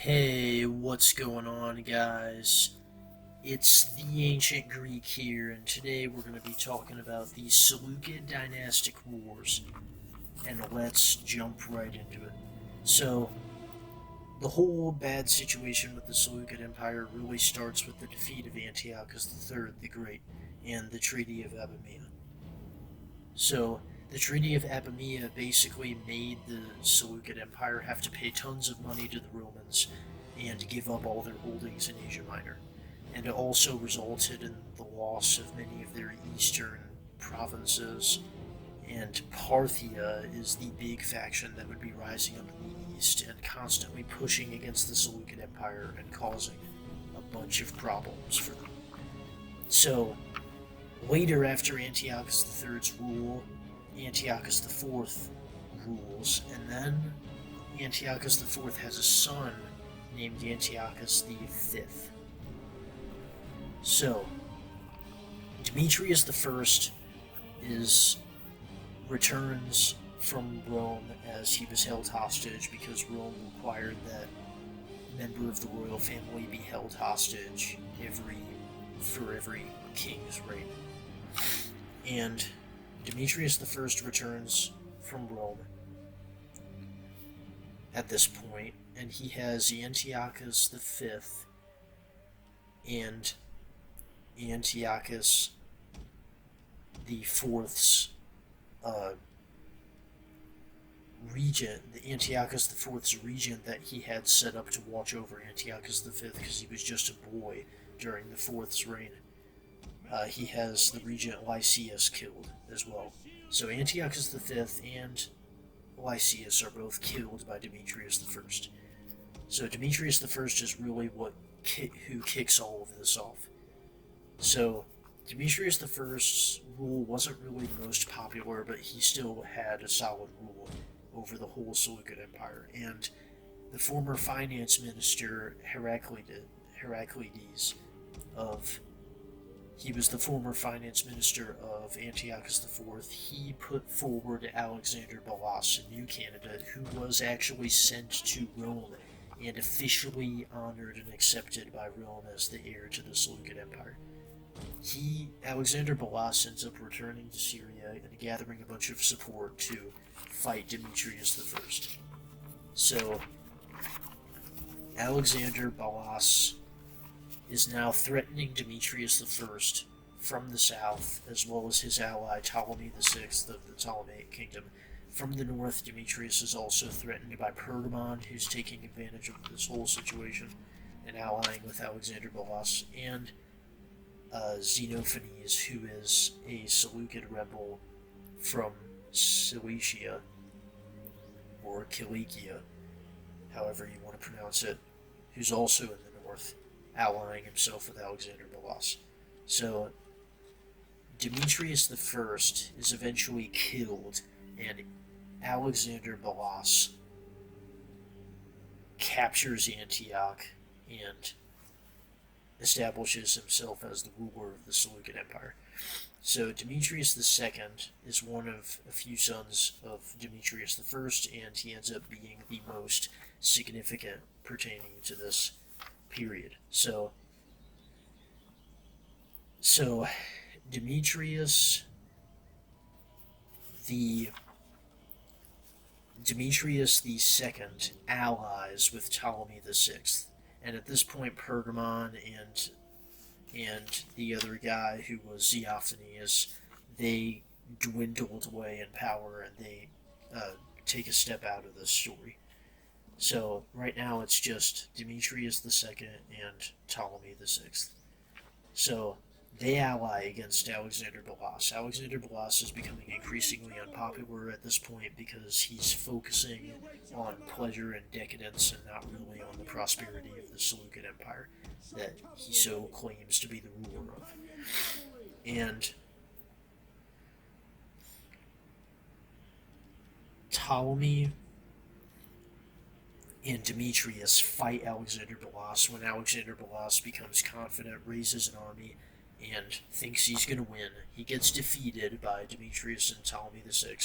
Hey, what's going on, guys? It's the Ancient Greek here, and today we're going to be talking about the Seleucid Dynastic Wars, and let's jump right into it. So, the whole bad situation with the Seleucid Empire really starts with the defeat of Antiochus III the Great and the Treaty of Abomea. So, the Treaty of Abomea basically made the Seleucid Empire have to pay tons of money to the Romans and give up all their holdings in Asia Minor. And it also resulted in the loss of many of their eastern provinces. And Parthia is the big faction that would be rising up in the east and constantly pushing against the Seleucid Empire and causing a bunch of problems for them. So, later, after Antiochus III's rule, Antiochus IV rules, and then Antiochus IV has a son named Antiochus V. So, Demetrius I is returns from Rome as he was held hostage because Rome required that a member of the royal family be held hostage for every king's reign. And Demetrius I returns from Rome at this point, and he has Antiochus V and Antiochus the Fourth's regent, the Antiochus the Fourth's regent that he had set up to watch over Antiochus V because he was just a boy during the Fourth's reign. He has the regent Lysias killed as well. So Antiochus V and Lysias are both killed by Demetrius I. So Demetrius I is really who kicks all of this off. So Demetrius I's rule wasn't really the most popular, but he still had a solid rule over the whole Seleucid Empire. And the former finance minister Heraclides of he was the former finance minister of Antiochus IV. He put forward Alexander Balas, a new candidate who was actually sent to Rome and officially honored and accepted by Rome as the heir to the Seleucid Empire. Alexander Balas, ends up returning to Syria and gathering a bunch of support to fight Demetrius I. So, Alexander Balas is now threatening Demetrius I from the south, as well as his ally Ptolemy VI of the Ptolemaic kingdom. From the north, Demetrius is also threatened by Pergamon, who's taking advantage of this whole situation and allying with Alexander Balas, and Xenophanes, who is a Seleucid rebel from Cilicia, or Kilikia, however you want to pronounce it, who's also in the north, allying himself with Alexander Balas. So, Demetrius I is eventually killed, and Alexander Balas captures Antioch and establishes himself as the ruler of the Seleucid Empire. So Demetrius II is one of a few sons of Demetrius I, and he ends up being the most significant pertaining to this period. So Demetrius the II allies with Ptolemy VI, and at this point Pergamon and the other guy who was Xenophanes, they dwindled away in power and they take a step out of this story. So right now it's just Demetrius II and Ptolemy VI. So they ally against Alexander Balas. Alexander Balas is becoming increasingly unpopular at this point because he's focusing on pleasure and decadence and not really on the prosperity of the Seleucid Empire that he so claims to be the ruler of. And Ptolemy and Demetrius fight Alexander Balas. When Alexander Balas becomes confident, raises an army, and thinks he's going to win, he gets defeated by Demetrius and Ptolemy VI.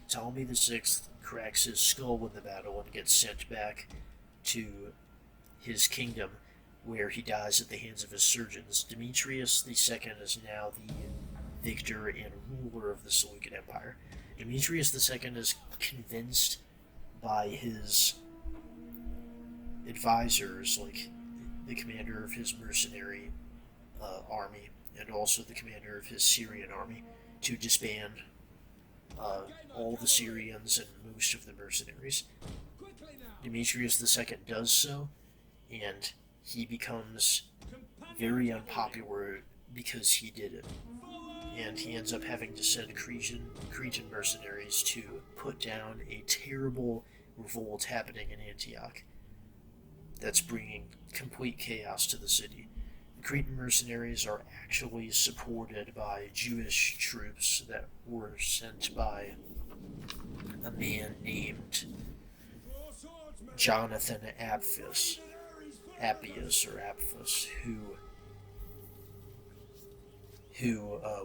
Ptolemy VI cracks his skull in the battle and gets sent back to his kingdom, where he dies at the hands of his surgeons. Demetrius II is now the victor and ruler of the Seleucid Empire. Demetrius II is convinced by his advisors, like the commander of his mercenary army and also the commander of his Syrian army, to disband all the Syrians and most of the mercenaries. Demetrius II does so, and he becomes very unpopular because he did it. And he ends up having to send Cretan mercenaries to put down a terrible revolt happening in Antioch that's bringing complete chaos to the city. The Cretan mercenaries are actually supported by Jewish troops that were sent by a man named Jonathan Appius, who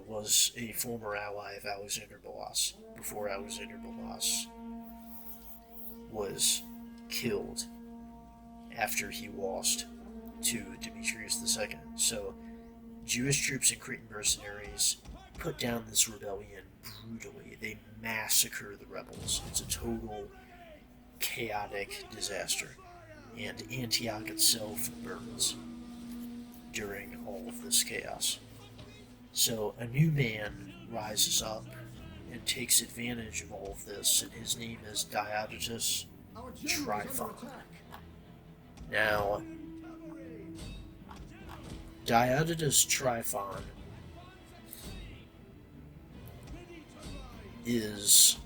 was a former ally of Alexander Belas before Alexander Belas was killed after he lost to Demetrius II. So Jewish troops and Cretan mercenaries put down this rebellion brutally. They massacre the rebels. It's a total chaotic disaster. And Antioch itself burns during all of this chaos. So a new man rises up and takes advantage of all of this, and his name is Diodotus Tryphon. Now, Diodotus Tryphon is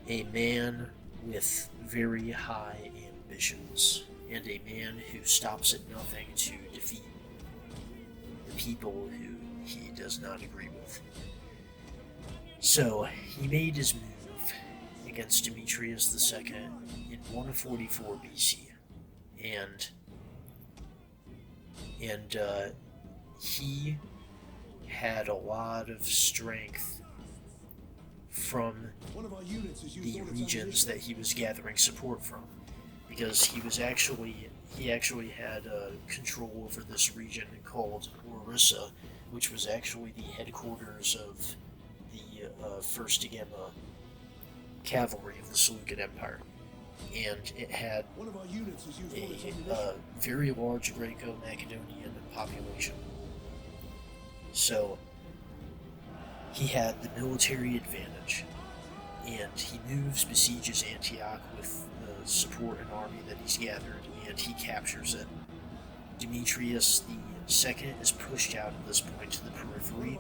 a man with very high ambitions, and a man who stops at nothing to defeat the people who he does not agree with. So he made his move against Demetrius II in 144 BC, and he had a lot of strength from the regions that he was gathering support from, because he actually had control over this region called Larissa, which was actually the headquarters of the 1st Gemma cavalry of the Seleucid Empire, and it had a very large Greco-Macedonian population. So he had the military advantage, and he moves, besieges Antioch with the support and army that he's gathered, and he captures it. Demetrius II is pushed out at this point to the periphery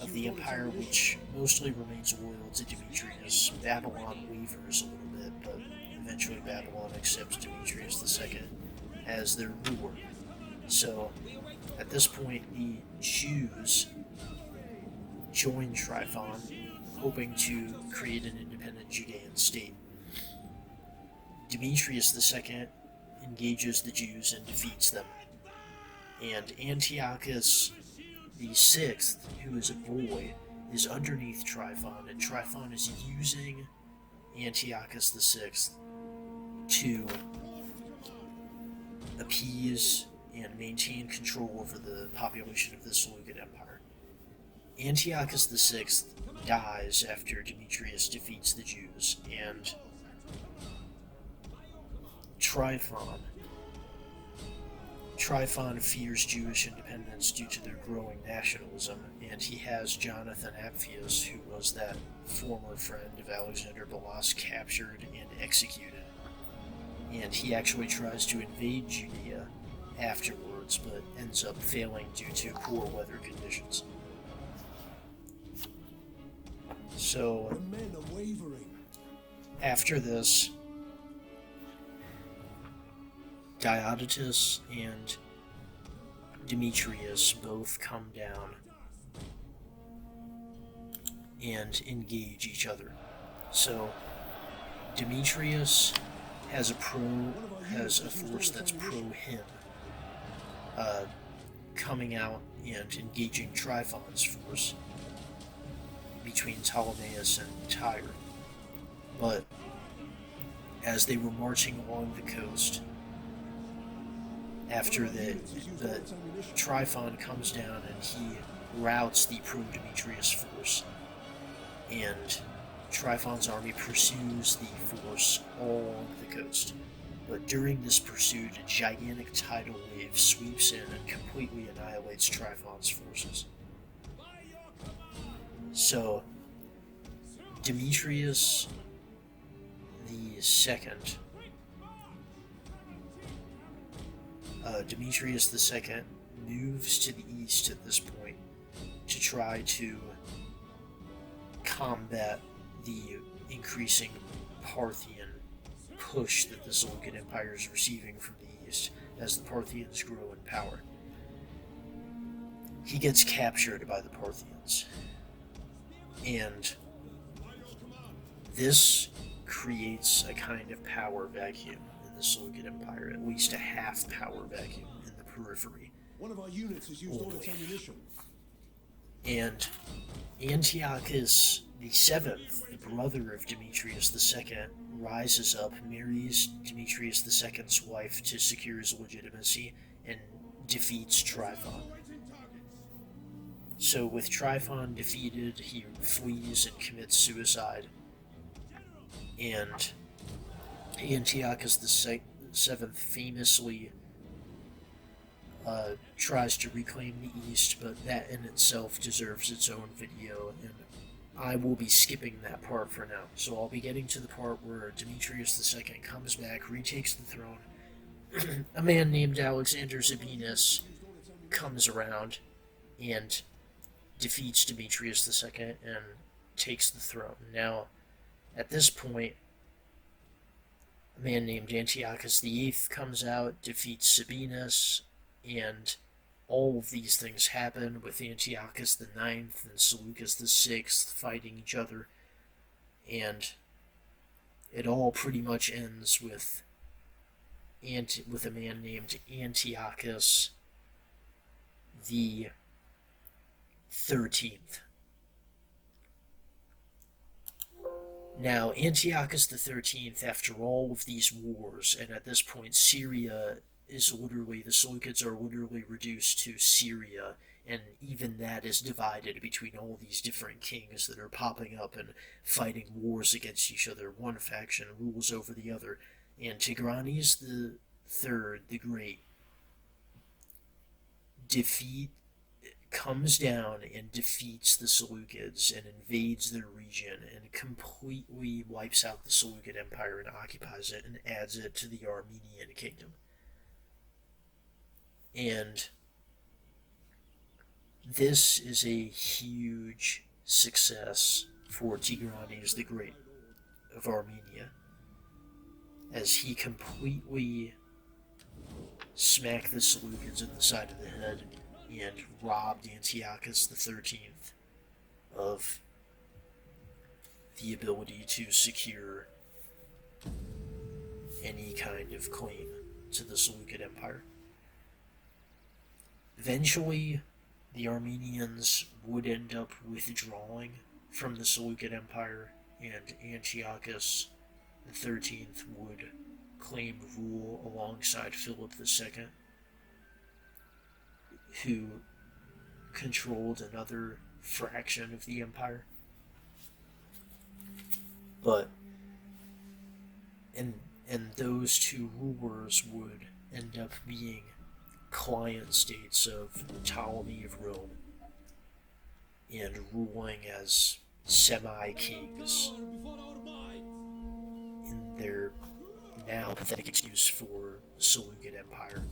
of the empire, which mostly remains loyal to Demetrius. Babylon wavers a little bit, but eventually Babylon accepts Demetrius II as their ruler. So at this point, the Jews join Tryphon, hoping to create an independent Judean state. Demetrius II engages the Jews and defeats them, and Antiochus VI, who is a boy, is underneath Tryphon, and Tryphon is using Antiochus VI to appease and maintain control over the population of the Seleucid Empire. Antiochus VI dies after Demetrius defeats the Jews, and Tryphon fears Jewish independence due to their growing nationalism, and he has Jonathan Appius, who was that former friend of Alexander Belas, captured and executed. And he actually tries to invade Judea afterwards, but ends up failing due to poor weather conditions. So, after this, Diodotus and Demetrius both come down and engage each other. So, Demetrius has a force that's pro-him, coming out and engaging Tryphon's force between Ptolemais and Tyre. But as they were marching along the coast, after the Tryphon comes down and he routs the pro-Demetrius force, and Tryphon's army pursues the force all along the coast. But during this pursuit, a gigantic tidal wave sweeps in and completely annihilates Tryphon's forces. So, Demetrius the Second, Demetrius the Second moves to the east at this point to try to combat the increasing Parthian push that the Seleucid Empire is receiving from the east as the Parthians grow in power. He gets captured by the Parthians, and this creates a kind of power vacuum in the Seleucid Empire, at least a half power vacuum in the periphery. One of our units has used all its ammunition. And Antiochus the Seventh, the brother of Demetrius the Second, rises up, marries Demetrius the Second's wife to secure his legitimacy, and defeats Tryphon. So with Tryphon defeated, he flees and commits suicide. And Antiochus the Seventh famously tries to reclaim the East, but that in itself deserves its own video, and I will be skipping that part for now. So I'll be getting to the part where Demetrius the Second comes back, retakes the throne. A man named Alexander Sabinus comes around and defeats Demetrius the Second and takes the throne. Now, at this point, a man named Antiochus the Eighth comes out, defeats Sabinus, and all of these things happen with Antiochus the Ninth and Seleucus the Sixth fighting each other, and it all pretty much ends with a man named Antiochus the 13th. Now, Antiochus the 13th, after all of these wars, and at this point Syria is literally, the Seleucids are literally reduced to Syria, and even that is divided between all these different kings that are popping up and fighting wars against each other. One faction rules over the other, and Tigranes the Third, the Great, comes down and defeats the Seleucids and invades their region and completely wipes out the Seleucid Empire and occupies it and adds it to the Armenian kingdom. And this is a huge success for Tigranes the Great of Armenia, as he completely smacked the Seleucids in the side of the head and robbed Antiochus the 13th of the ability to secure any kind of claim to the Seleucid Empire. Eventually, the Armenians would end up withdrawing from the Seleucid Empire, and Antiochus the 13th would claim rule alongside Philip II, who controlled another fraction of the empire. But and those two rulers would end up being client states of Ptolemy of Rome and ruling as semi-kings in their now pathetic excuse for the Seleucid Empire.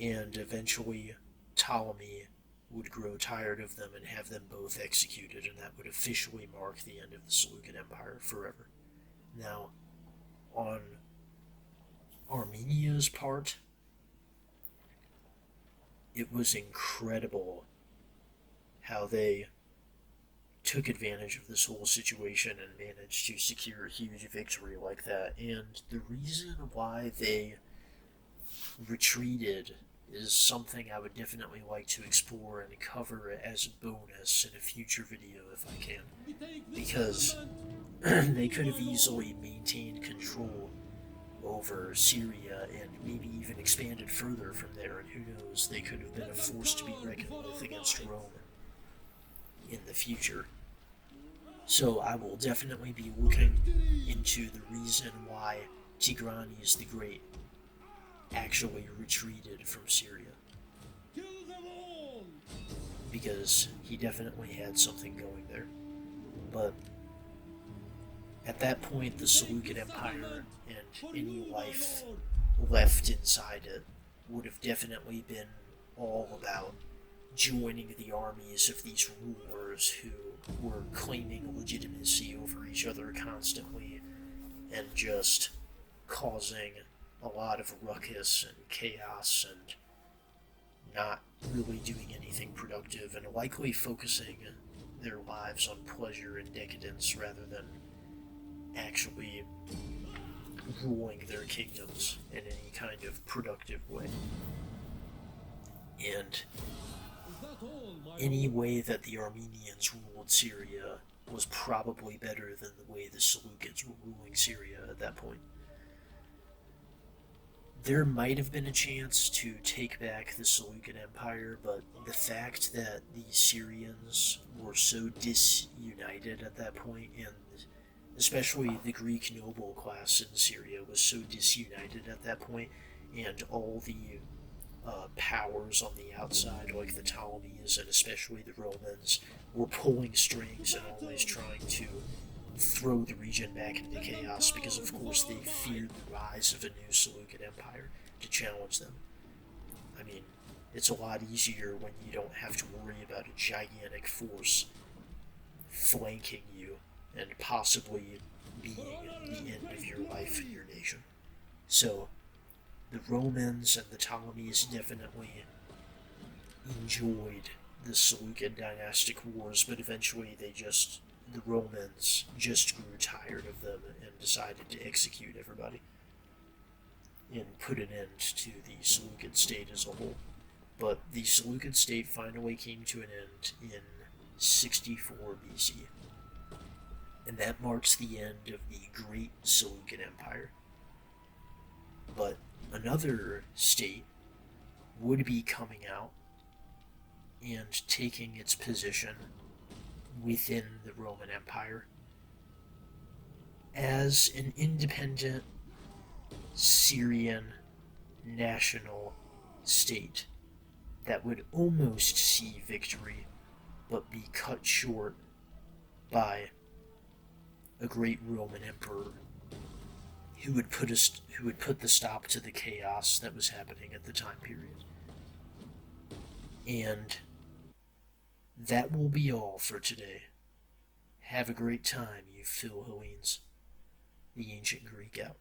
And eventually Ptolemy would grow tired of them and have them both executed, and that would officially mark the end of the Seleucid Empire forever. Now, on Armenia's part, it was incredible how they took advantage of this whole situation and managed to secure a huge victory like that. And the reason why they retreated is something I would definitely like to explore and cover as a bonus in a future video if I can, because they could have easily maintained control over Syria and maybe even expanded further from there, and who knows, they could have been a force to be reckoned with against Rome in the future. So I will definitely be looking into the reason why Tigranes the Great actually retreated from Syria, because he definitely had something going there. But at that point, the Seleucid Empire and any life left inside it would have definitely been all about joining the armies of these rulers who were claiming legitimacy over each other constantly and just causing a lot of ruckus and chaos and not really doing anything productive, and likely focusing their lives on pleasure and decadence rather than actually ruling their kingdoms in any kind of productive way. And any way that the Armenians ruled Syria was probably better than the way the Seleucids were ruling Syria at that point. There might have been a chance to take back the Seleucid Empire, but the fact that the Syrians were so disunited at that point, and especially the Greek noble class in Syria was so disunited at that point, and all the powers on the outside, like the Ptolemies and especially the Romans, were pulling strings and always trying to throw the region back into chaos, because of course they feared the rise of a new Seleucid Empire to challenge them. I mean, it's a lot easier when you don't have to worry about a gigantic force flanking you and possibly being the end of your life and your nation. So, the Romans and the Ptolemies definitely enjoyed the Seleucid dynastic wars, but eventually the Romans just grew tired of them and decided to execute everybody and put an end to the Seleucid state as a whole. But the Seleucid state finally came to an end in 64 BC, and that marks the end of the Great Seleucid Empire. But another state would be coming out and taking its position within the Roman Empire as an independent Syrian national state that would almost see victory but be cut short by a great Roman emperor who would put the stop to the chaos that was happening at the time period. And that will be all for today. Have a great time, you Phil Hellenes. The Ancient Greek out.